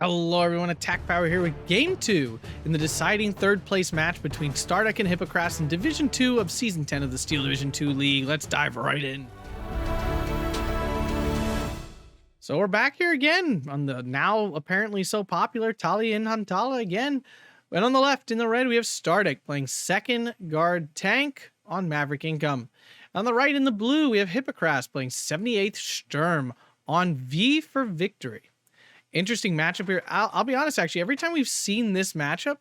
Hello everyone, Attack Power here with Game 2 in the deciding third place match between Stardekk and Hypokrass in Division 2 of Season 10 of the Steel Division 2 League. Let's dive right in. So we're back here again on the now apparently so popular Tali and Ihantala again. And on the left in the red we have Stardekk playing second Guard Tank on Maverick Income. On the right in the blue we have Hypokrass playing 78th Sturm on V for Victory. Interesting matchup here. I'll be honest, actually, every time we've seen this matchup,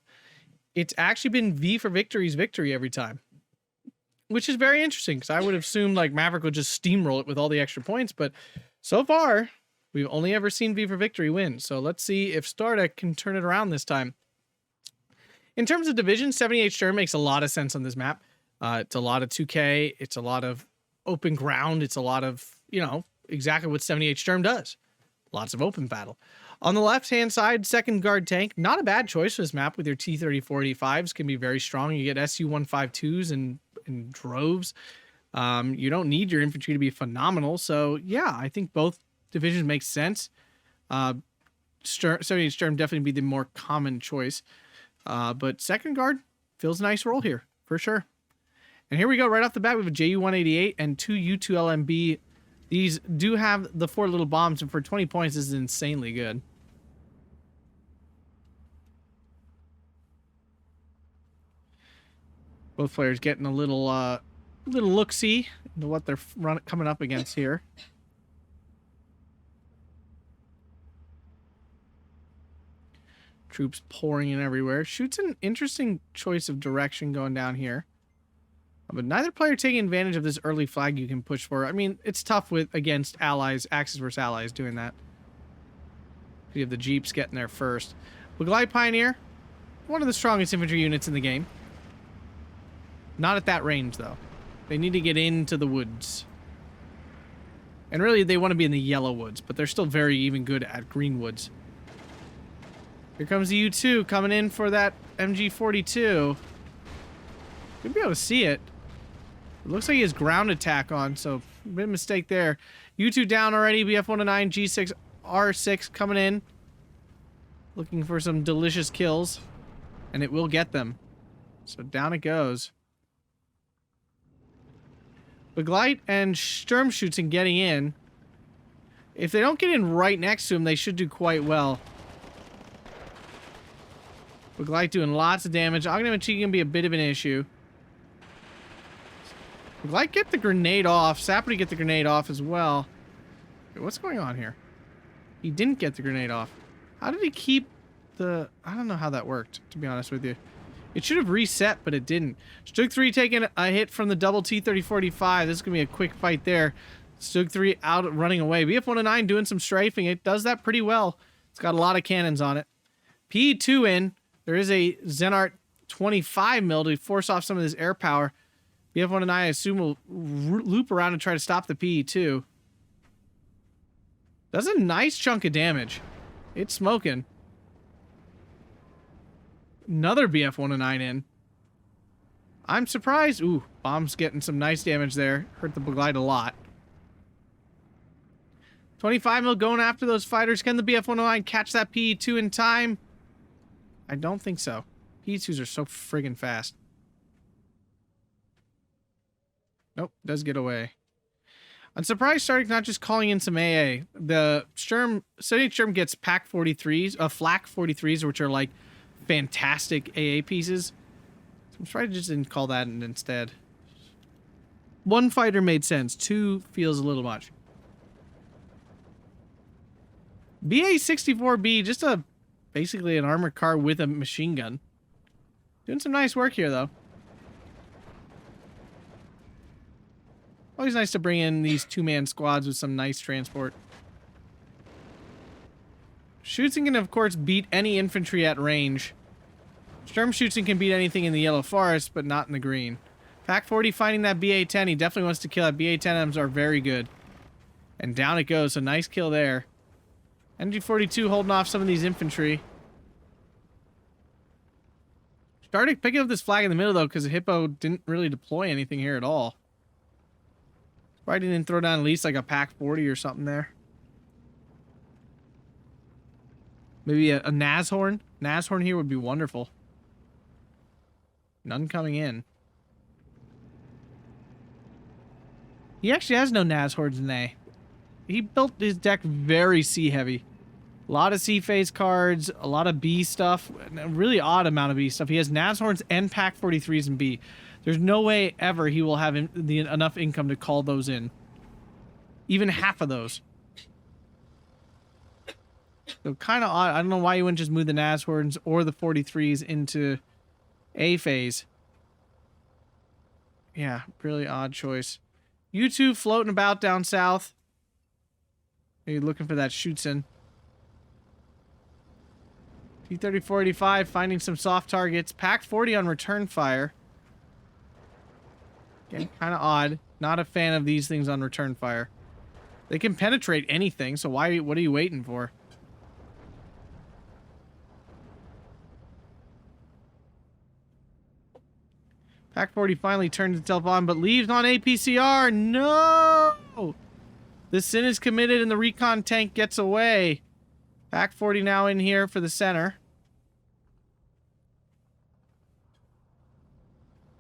it's actually been V for Victory's victory every time, which is very interesting because I would have assumed like Maverick would just steamroll it with all the extra points, but so far we've only ever seen V for Victory win. So let's see if Stardekk can turn it around this time. In terms of division, 78 Sturm makes a lot of sense on this map. It's a lot of 2K. It's a lot of open ground. It's a lot of, exactly what 78 Sturm does. Lots of open battle. On the left-hand side, second Guard Tank. Not a bad choice for this map with your T-3485s. Can be very strong. You get SU-152s in droves. You don't need your infantry to be phenomenal. So, yeah, I think both divisions make sense. 78 Sturm definitely be the more common choice. But second Guard fills a nice role here, for sure. And here we go. Right off the bat, we have a JU-188 and two U-2LMB. These do have the 4 little bombs, and for 20 points, this is insanely good. Both players getting a little look-see into what they're coming up against here. Troops pouring in everywhere. Shoots an interesting choice of direction going down here. But neither player taking advantage of this early flag you can push for. I mean, it's tough against allies, Axis versus allies doing that. You have the Jeeps getting there first. Glide Pioneer, one of the strongest infantry units in the game. Not at that range, though. They need to get into the woods. And really, they want to be in the yellow woods, but they're still very even good at green woods. Here comes the U-2 coming in for that MG42. You'll be able to see it. It looks like he has ground attack on, so a bit of a mistake there. U2 down already. BF-109, G6, R6 coming in. Looking for some delicious kills. And it will get them. So down it goes. Glide and Sturm shoots and getting in. If they don't get in right next to him, they should do quite well. Glide doing lots of damage. Ognimachi can be a bit of an issue. Glide get the grenade off. Sapperty get the grenade off as well. Wait, what's going on here? He didn't get the grenade off. How did he keep the... I don't know how that worked, to be honest with you. It should have reset, but it didn't. Stug 3 taking a hit from the double T-3045. This is going to be a quick fight there. Stug 3 out running away. BF-109 doing some strafing. It does that pretty well. It's got a lot of cannons on it. P2 in. There is a Zenart 25 mil to force off some of this air power. BF-109, I assume, will loop around and try to stop the PE-2. Does a nice chunk of damage. It's smoking. Another BF-109 in. I'm surprised. Ooh, bomb's getting some nice damage there. Hurt the Glide a lot. 25 mil going after those fighters. Can the BF-109 catch that PE-2 in time? I don't think so. PE-2s are so friggin' fast. Nope, does get away. I'm surprised Stardekk's not just calling in some AA. The Sturm, 78 Sturm gets Pack 43s, Flak 43s, which are like fantastic AA pieces. So I'm surprised I just didn't call that in instead. One fighter made sense. Two feels a little much. BA-64B, just basically an armored car with a machine gun. Doing some nice work here, though. Always nice to bring in these two-man squads with some nice transport. Shooting can, of course, beat any infantry at range. Sturm shooting can beat anything in the yellow forest, but not in the green. Pack 40 finding that BA-10. He definitely wants to kill that. BA-10Ms are very good. And down it goes. So nice kill there. MG42 holding off some of these infantry. Stardekk picking up this flag in the middle, though, because Hippo didn't really deploy anything here at all. Why didn't throw down at least like a Pack 40 or something there? Maybe a Nashorn. Nashorn here would be wonderful. None coming in. He actually has no Nashorns in A. He built his deck very C-heavy. A lot of C-phase cards, a lot of B stuff, a really odd amount of B stuff. He has Nashorns and Pack 43s in B. There's no way ever he will have enough income to call those in. Even half of those. So kind of odd. I don't know why you wouldn't just move the Nashorns or the 43s into A phase. Yeah, really odd choice. You two floating about down south. Are you looking for that shoots in? T-3485 finding some soft targets. Pack 40 on return fire. Again, kind of odd. Not a fan of these things on return fire. They can penetrate anything, so what are you waiting for? Pack 40 finally turns itself on, but leaves on APCR. No! The sin is committed and the recon tank gets away. Pack 40 now in here for the center.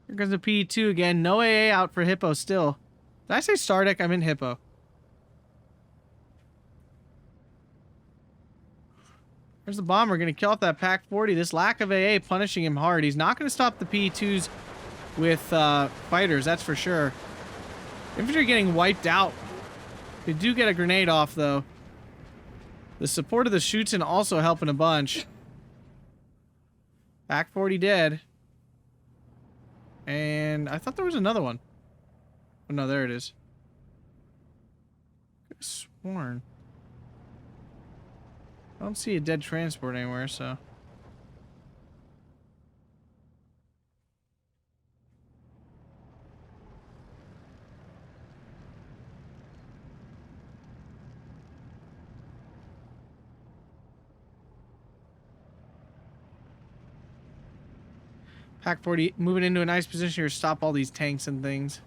Here comes the P2 again. No AA out for Hippo still. Did I say Stardekk? I meant Hippo. There's the bomber. Going to kill off that Pack 40. This lack of AA punishing him hard. He's not going to stop the P2s with fighters, that's for sure. Infantry getting wiped out. They do get a grenade off, though. The support of the shoots-in also helping a bunch. Pack 40 dead. And I thought there was another one. Oh, no, there it is. Could have sworn. I don't see a dead transport anywhere, so... Pack 40 moving into a nice position here to stop all these tanks and things.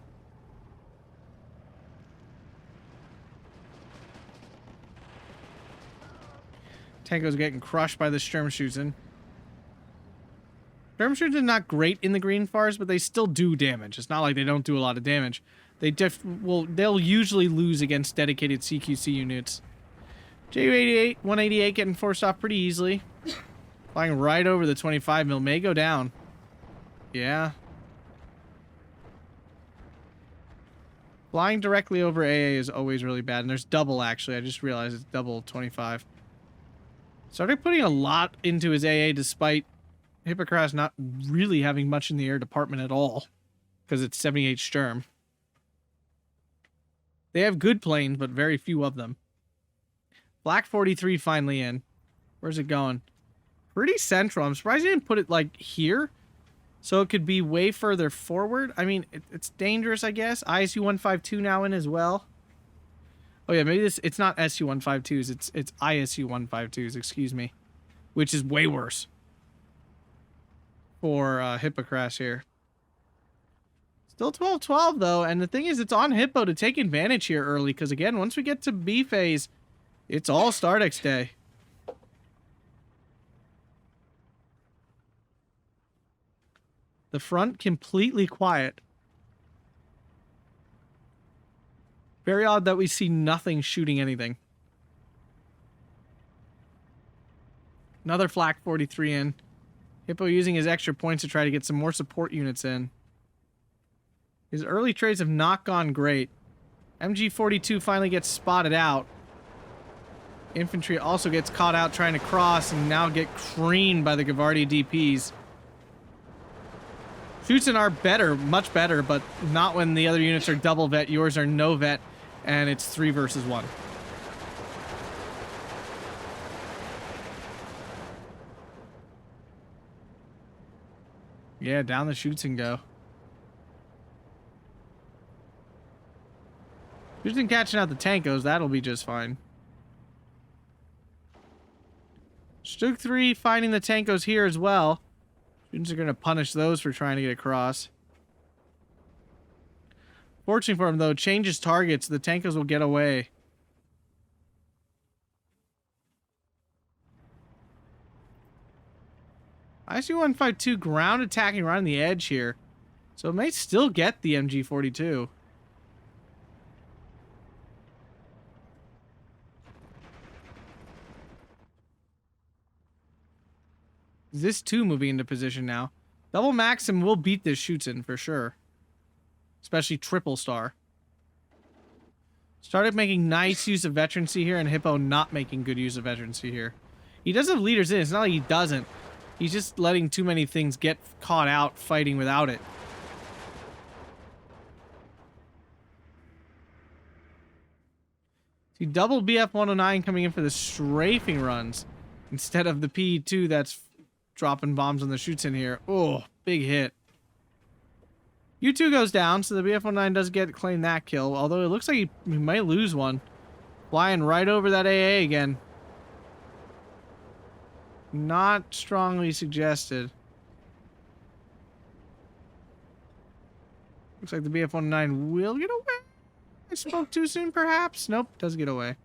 Tanko's getting crushed by the Sturm shooting. Sturm shooting not great in the green fars, but they still do damage. It's not like they don't do a lot of damage. They'll usually lose against dedicated CQC units. Ju-88, 188 getting forced off pretty easily. Flying right over the 25 mil. May go down. Yeah. Flying directly over AA is always really bad. And there's double, actually. I just realized it's double 25. Started putting a lot into his AA despite Hypokrass not really having much in the air department at all. Because it's 78 Sturm. They have good planes, but very few of them. Black 43 finally in. Where's it going? Pretty central. I'm surprised he didn't put it, like, here. So it could be way further forward. I mean, it's dangerous, I guess. ISU 152 now in as well. Oh yeah, maybe it's not SU 152s. It's ISU 152s. Excuse me, which is way worse for Hypokrass here. Still 12-12 though, and the thing is, it's on Hippo to take advantage here early. Because again, once we get to B phase, it's all Stardekk's day. The front completely quiet. Very odd that we see nothing shooting anything. Another Flak 43 in. Hippo using his extra points to try to get some more support units in. His early trades have not gone great. MG42 finally gets spotted out. Infantry also gets caught out trying to cross and now get creamed by the Gavardi DPs. Shoots-in are better, much better, but not when the other units are double vet. Yours are no vet, and it's 3 versus 1. Yeah, down the shoots-in go. Shoots-in catching out the tankos, that'll be just fine. Stuk 3 finding the tankos here as well. Students are going to punish those for trying to get across. Fortunately for him, though, changes targets. The tankos will get away. IC-152 ground attacking right on the edge here. So it may still get the MG-42. This too moving into position now. Double Maxim will beat this Schutzen for sure. Especially triple star. Stardekk making nice use of veterancy here, and Hippo not making good use of veterancy here. He does have leaders in. It's not like he doesn't. He's just letting too many things get caught out fighting without it. See, double BF-109 coming in for the strafing runs instead of the PE-2 that's dropping bombs on the Schutzen here. Oh, big hit. U2 goes down, so the BF-109 does claim that kill, although it looks like he might lose one. Flying right over that AA again. Not strongly suggested. Looks like the BF-109 will get away. I spoke too soon, perhaps? Nope, does get away.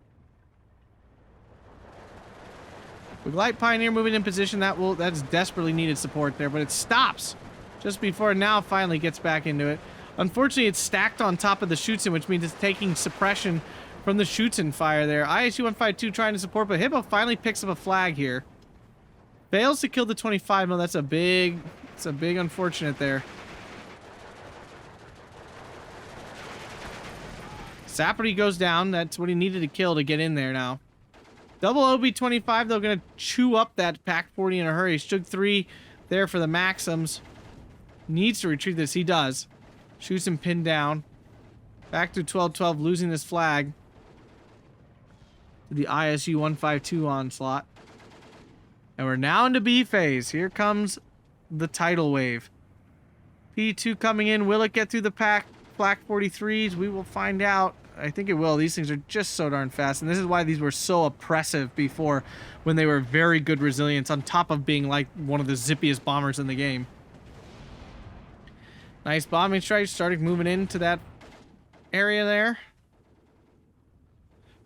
With Light Pioneer moving in position, that's desperately needed support there, but it stops just before now finally gets back into it. Unfortunately, it's stacked on top of the Schutzen, which means it's taking suppression from the Schutzen fire there. ISU-152 trying to support, but Hippo finally picks up a flag here. Fails to kill the 25 mil. That's a big unfortunate there. Sapperty goes down. That's what he needed to kill to get in there now. Double OB-25, though, going to chew up that PAC-40 in a hurry. Stug 3 there for the Maxims. Needs to retrieve this. He does. Shoots him pinned down. Back to 12-12, losing this flag. To the ISU-152 onslaught. And we're now into B phase. Here comes the tidal wave. P2 coming in. Will it get through the Black 43s? We will find out. I think it will. These things are just so darn fast. And this is why these were so oppressive before, when they were very good resilience on top of being like one of the zippiest bombers in the game. Nice bombing strike. Started moving into that area there.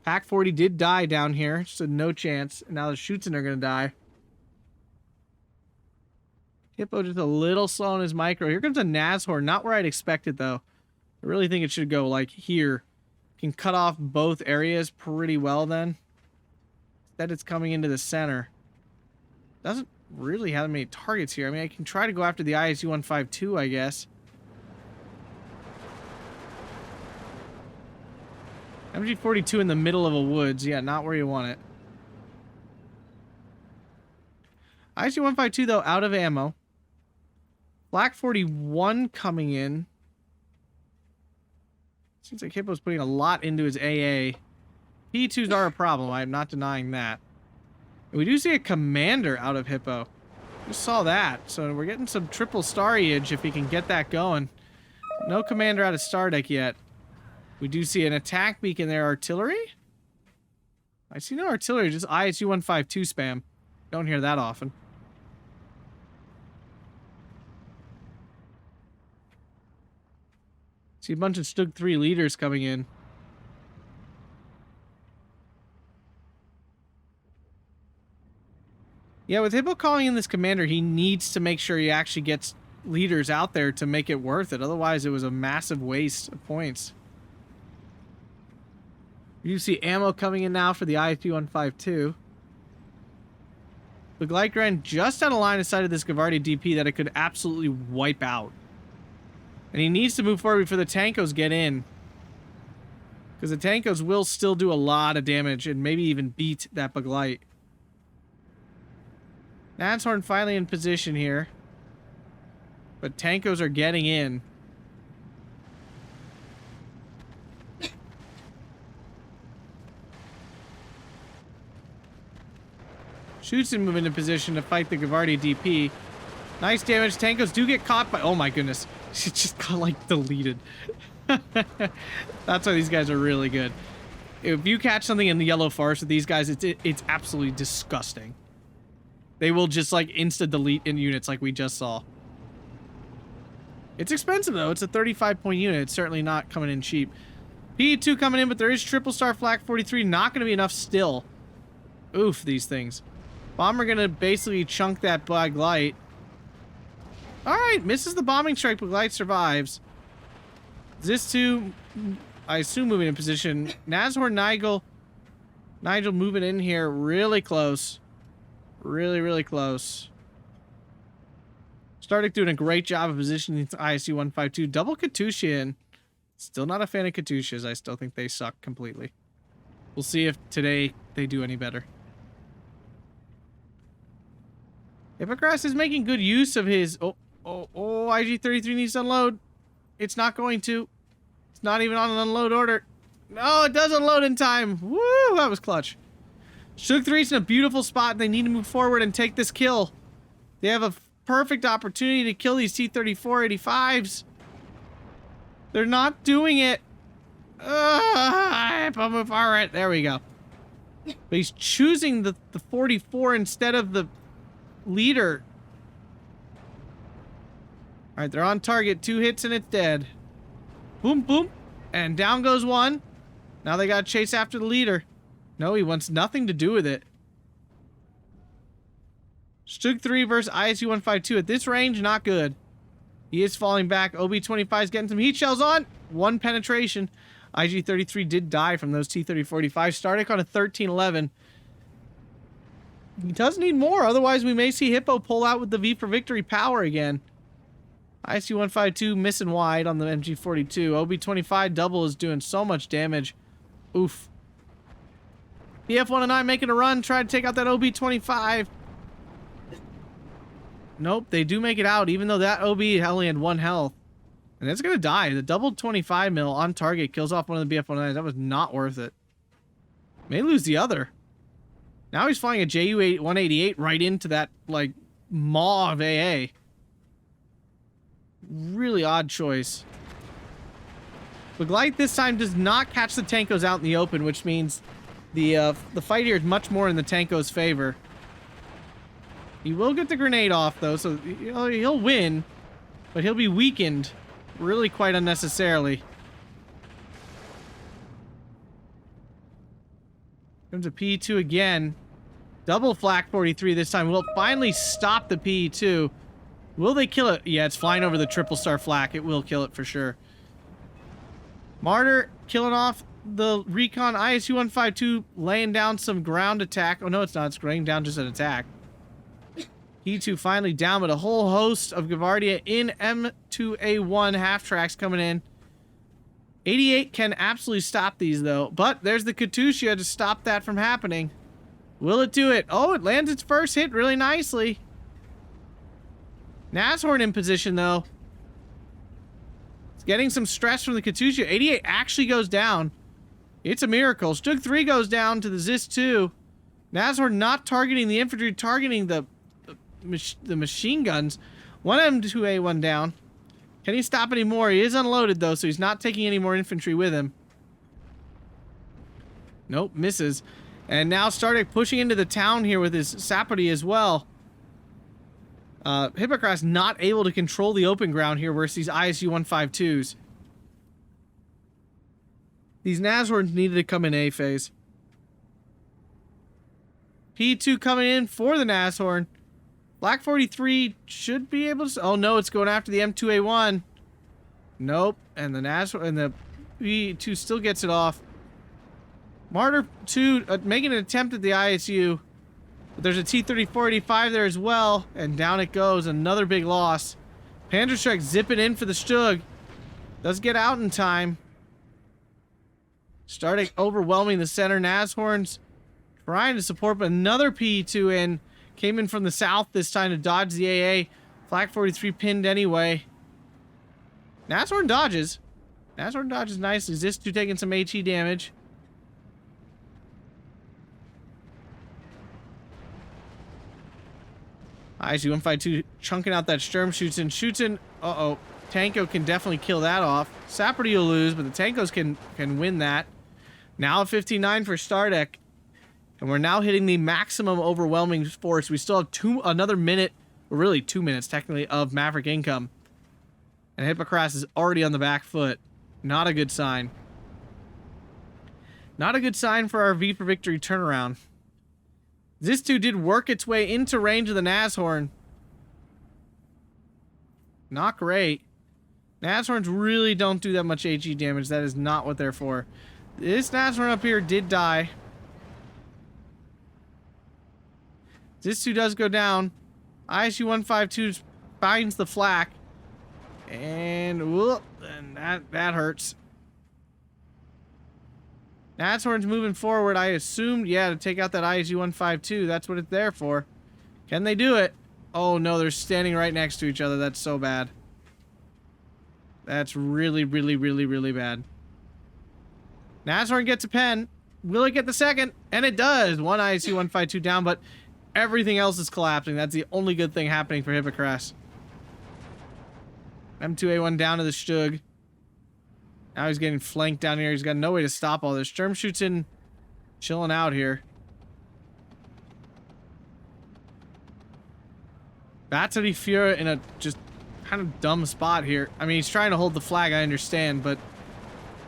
Pac 40 did die down here. Just a no chance. And now the Schutzen are going to die. Hippo just a little slow on his micro. Here comes a Nashorn. Not where I'd expect it, though. I really think it should go like here. Can cut off both areas pretty well then. Instead it's coming into the center. Doesn't really have many targets here. I mean, I can try to go after the ISU-152, I guess. MG-42 in the middle of a woods. Yeah, not where you want it. ISU-152, though, out of ammo. Black 41 coming in. Seems like Hippo's putting a lot into his AA. P2s are a problem. I'm not denying that. And we do see a commander out of Hippo. Just saw that. So we're getting some triple starriage if he can get that going. No commander out of Stardekk yet. We do see an attack beacon there. Artillery? I see no artillery. Just ISU-152 spam. Don't hear that often. See a bunch of Stug 3 leaders coming in. Yeah, with Hippo calling in this commander, he needs to make sure he actually gets leaders out there to make it worth it. Otherwise, it was a massive waste of points. You see ammo coming in now for the ISU-152. The Glycran just out of line of sight of this Gavardi DP that it could absolutely wipe out. And he needs to move forward before the Tankos get in. Because the Tankos will still do a lot of damage and maybe even beat that Baglite. Nashorn finally in position here. But Tankos are getting in. Shoots and move into position to fight the Gavardi DP. Nice damage. Tankos do get caught by... Oh my goodness. She just got, like, deleted. That's why these guys are really good. If you catch something in the yellow forest with these guys, it's absolutely disgusting. They will just, like, insta-delete in units like we just saw. It's expensive, though. It's a 35-point unit. It's certainly not coming in cheap. PE2 coming in, but there is triple star flak 43. Not going to be enough still. Oof, these things. Bomber going to basically chunk that Black Light. All right, misses the bombing strike, but Glide survives. ZIS2, I assume, moving in position. Nashorn, Nigel moving in here really close. Really, really close. Stardekk doing a great job of positioning ISU 152. Double Katusha in. Still not a fan of Katushas. I still think they suck completely. We'll see if today they do any better. Hypokrass is making good use of his... Oh, IG-33 needs to unload. It's not going to. It's not even on an unload order. No, it does unload in time. Woo, that was clutch. Shug 3's in a beautiful spot. They need to move forward and take this kill. They have a perfect opportunity to kill these T-34-85s. They're not doing it. Move forward. There we go. But he's choosing the 44 instead of the leader. Alright, they're on target. 2 hits and it's dead. Boom, boom. And down goes one. Now they gotta chase after the leader. No, he wants nothing to do with it. Stug 3 versus ISU 152. At this range, not good. He is falling back. OB-25 is getting some heat shells on. 1 penetration. IG-33 did die from those T-30-45. Stardekk on a 13-11. He does need more, otherwise we may see Hippo pull out with the V for Victory power again. ISU 152 missing wide on the MG42. OB-25 double is doing so much damage. Oof. BF-109 making a run, try to take out that OB-25. Nope, they do make it out, even though that OB only had 1 health. And it's gonna die. The double 25 mil on target kills off one of the BF-109s. That was not worth it. May lose the other. Now he's flying a JU-188 right into that, like, maw of AA. Really odd choice. But Glide this time does not catch the Tankos out in the open, which means the fight here is much more in the Tankos' favor. He will get the grenade off, though, so he'll win. But he'll be weakened really quite unnecessarily. Comes a P2 again. Double flak 43 this time. Will it finally stop the P2? Will they kill it? Yeah, it's flying over the triple star flak. It will kill it for sure. Martyr killing off the recon. ISU 152 laying down some ground attack. Oh, no, it's not. It's laying down just an attack. P2 finally down, but a whole host of Gavardia in M2A1 half tracks coming in. 88 can absolutely stop these, though. But there's the Katusha to stop that from happening. Will it do it? Oh, it lands its first hit really nicely. Nashorn in position, though. It's getting some stress from the Katusha. 88 actually goes down. It's a miracle. Stug 3 goes down to the ZIS-2. Nashorn not targeting the infantry, targeting the machine guns. One M2A1 down. Can he stop any more? He is unloaded, though, so he's not taking any more infantry with him. Nope, misses. And now Stardekk pushing into the town here with his Sapody as well. Hypokrass not able to control the open ground here versus these ISU 152s. These Nashorns needed to come in A phase. P2 coming in for the Nashorn. Black 43 should be able to... Oh no, it's going after the M2A1. Nope. And the Nashorn and the P2 still gets it off. Martyr 2 making an attempt at the ISU. But there's a T-34-85 there as well. And down it goes. Another big loss. Panzerschreck zipping in for the Stug. Does get out in time. Stardekk overwhelming the center. Nashorns trying to support, but another P2 in. Came in from the south this time to dodge the AA. Flak 43 pinned anyway. Nashorn dodges. Nashorn dodges nicely. ZIS-2 taking some HE damage. ISU 152 chunking out that Sturm, shoots in. Uh-oh. Tanko can definitely kill that off. Sapperty will lose, but the Tankos can win that. Now a 59 for Stardekk. And we're now hitting the maximum overwhelming force. We still have another minute, or really 2 minutes technically, of Maverick income. And Hypokrass is already on the back foot. Not a good sign. Not a good sign for our V for Victory turnaround. ZIS-2 did work its way into range of the Nashorn. Not great. Nashorns really don't do that much HE damage. That is not what they're for. This Nashorn up here did die. This two does go down. ISU-152 finds the flak. And, whoop, and that hurts. Nashorn's moving forward, I assumed, yeah, to take out that ISU-152. That's what it's there for. Can they do it? Oh, no, they're standing right next to each other. That's so bad. That's really, really, really, really bad. Nashorn gets a pen. Will it get the second? And it does. One ISU-152 down, but everything else is collapsing. That's the only good thing happening for Hypokrass. M2A1 down to the Stug. Now he's getting flanked down here. He's got no way to stop all this. Sturm shoots in, chilling out here. Battery Fuhrer in a just kind of dumb spot here. I mean, he's trying to hold the flag, I understand, but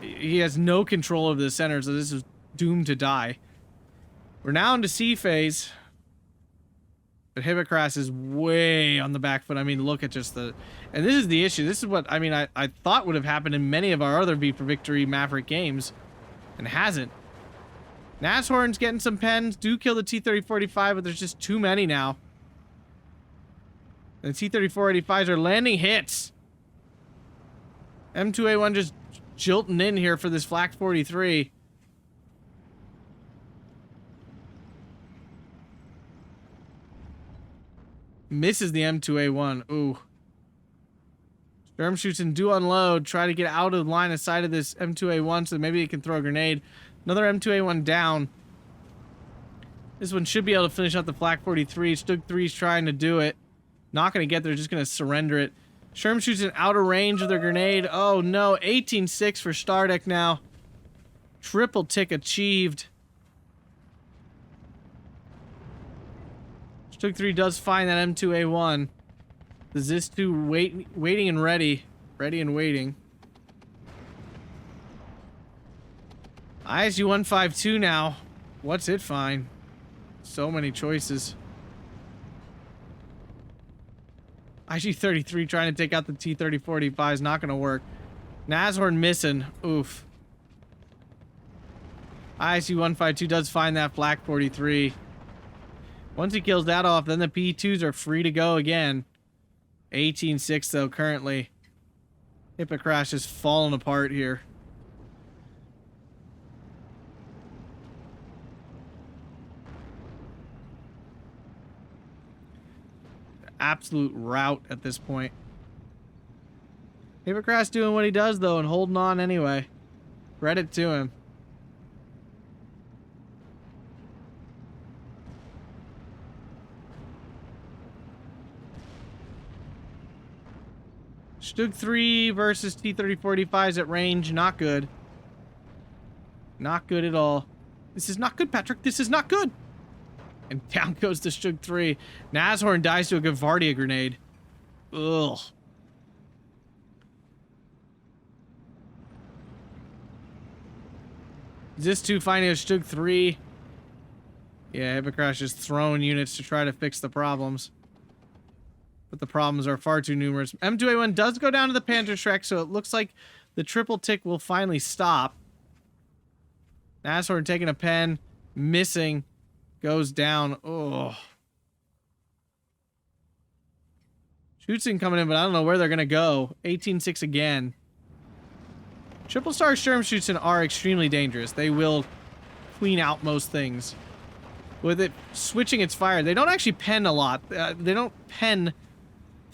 he has no control over the center, so this is doomed to die. We're now into C phase. But Hypokrass is way on the back foot. I mean, look at just the... And this is the issue. This is what, I mean, I thought would have happened in many of our other V for Victory Maverick games. And hasn't. Nashorn's getting some pens. Do kill the T-3045, but there's just too many now. And the T-3485s are landing hits. M2A1 just jilting in here for this Flak 43. Misses the M2A1. Ooh. Sturm shoots and do unload. Try to get out of the line of sight of this M2A1 so maybe he can throw a grenade. Another M2A1 down. This one should be able to finish out the Flak 43. Stug 3's trying to do it. Not going to get there. Just going to surrender it. Sturm shoots an outer range of their grenade. Oh no. 18-6 for Stardekk now. Triple tick achieved. Stug 3 does find that M2A1. The ZIS-2 waiting and ready. Ready and waiting. ISU-152 now. What's it find? So many choices. IG-33 trying to take out the T-3045 is not going to work. Nashorn missing. Oof. ISU-152 does find that Flak 43. Once he kills that off, then the P2s are free to go again. 18-6 though currently. Hypokrass is falling apart here. Absolute rout at this point. Hypokrass doing what he does though and holding on anyway. Credit to him. Stug 3 versus T-3045s at range. Not good. Not good at all. This is not good, Patrick. This is not good. And down goes the Stug 3. Nashorn dies to a Gavardia grenade. Ugh. ZIS-2 finding a Stug 3. Yeah, Hypokrass just throwing units to try to fix the problems. But the problems are far too numerous. M2A1 does go down to the Panzerschreck, so it looks like the triple tick will finally stop. Nashorn taking a pen, missing, goes down. Oh. Shooting coming in, but I don't know where they're going to go. 18-6 again. Triple star Sturm Shooting are extremely dangerous. They will clean out most things. With it switching its fire, they don't actually pen a lot. They don't pin,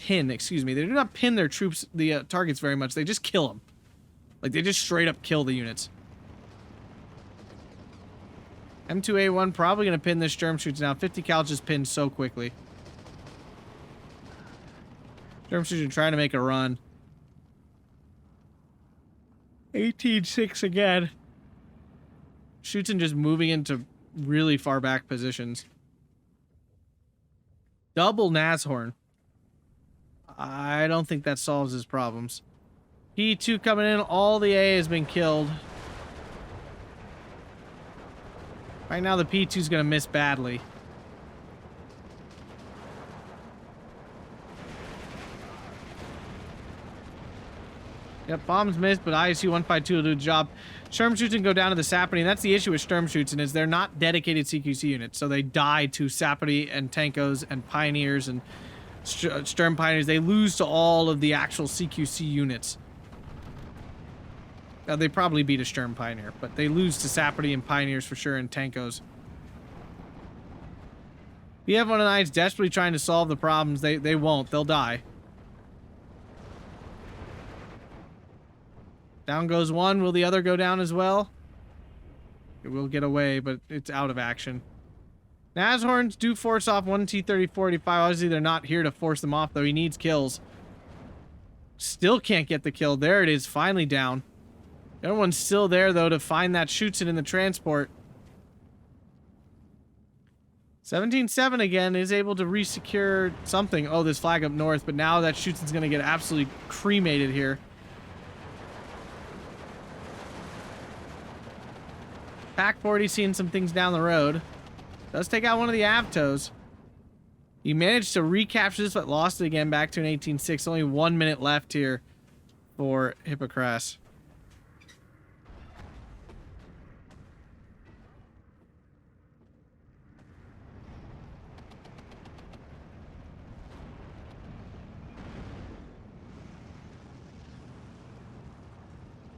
excuse me. They do not pin their troops, the targets very much. They just kill them. Like, they just straight up kill the units. M2A1 probably going to pin this Sturm Shoots now. 50 cal just pinned so quickly. Sturm Shoots trying to make a run. 18-6 again. Shoots just moving into really far back positions. Double Nashorn. I don't think that solves his problems. P2 coming in. All the A has been killed. Right now the P2 is going to miss badly. Yep, bombs missed, but ISU 152 will do the job. Sturm shoots and go down to the Sapity, and that's the issue with Sturm shoots, is they're not dedicated CQC units, so they die to Sapity and Tankos and Pioneers and Sturm Pioneers. They lose to all of the actual CQC units. They probably beat a Sturm Pioneer, but they lose to Sapity and Pioneers for sure, and Tankos. If you have one of the Knights desperately trying to solve the problems, they won't. They'll die. Down goes one. Will the other go down as well? It will get away, but it's out of action. Nashorns do force off one T-30-45. Obviously, they're not here to force them off, though. He needs kills. Still can't get the kill. There it is. Finally down. Everyone's still there, though, to find that shoots it in the transport. 17-7 again is able to resecure something. Oh, this flag up north, but now that shoots is going to get absolutely cremated here. Pack 40 seeing some things down the road. Does take out one of the Avtos. He managed to recapture this, but lost it again back to an 18-6. Only 1 minute left here for Hypokrass.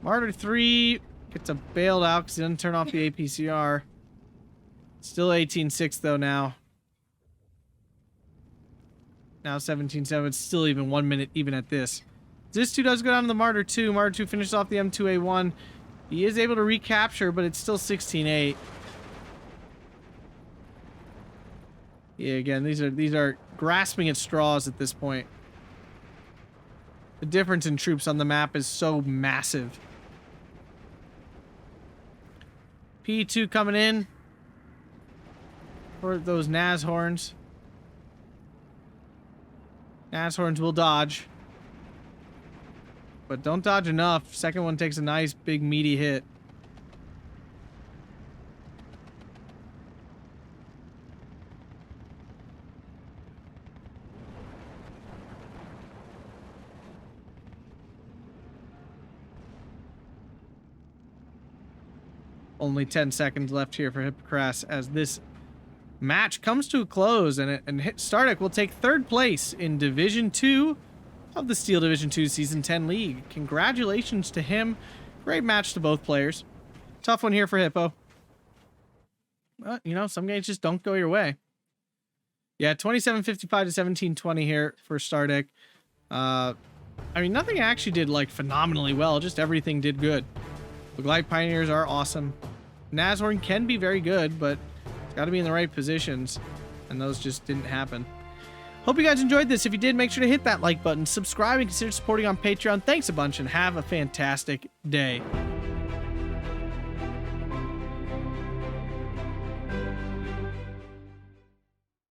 Martyr 3 gets a bailed out because he doesn't turn off the APCR. Still 18-6 though now. Now 17-7. It's still even 1 minute even at this. This 2 does go down to the Martyr 2. Martyr 2 finishes off the M2A1. He is able to recapture, but it's still 16-8. Yeah, again, these are grasping at straws at this point. The difference in troops on the map is so massive. P2 coming in for those Nashorns. Nashorns will dodge. But don't dodge enough. Second one takes a nice big meaty hit. Only 10 seconds left here for Hypokrass as this match comes to a close, and Stardekk will take 3rd place in Division 2 of the Steel Division 2 Season 10 League. Congratulations to him. Great match to both players. Tough one here for Hippo. But, you know, some games just don't go your way. Yeah, 27-55 to 17-20 here for Stardekk. I mean, nothing actually did, like, phenomenally well. Just everything did good. The Glide Pioneers are awesome. Nashorn can be very good, but it's got to be in the right positions, and those just didn't happen. Hope you guys enjoyed this. If you did, make sure to hit that like button, subscribe, and consider supporting on Patreon. Thanks a bunch, and have a fantastic day.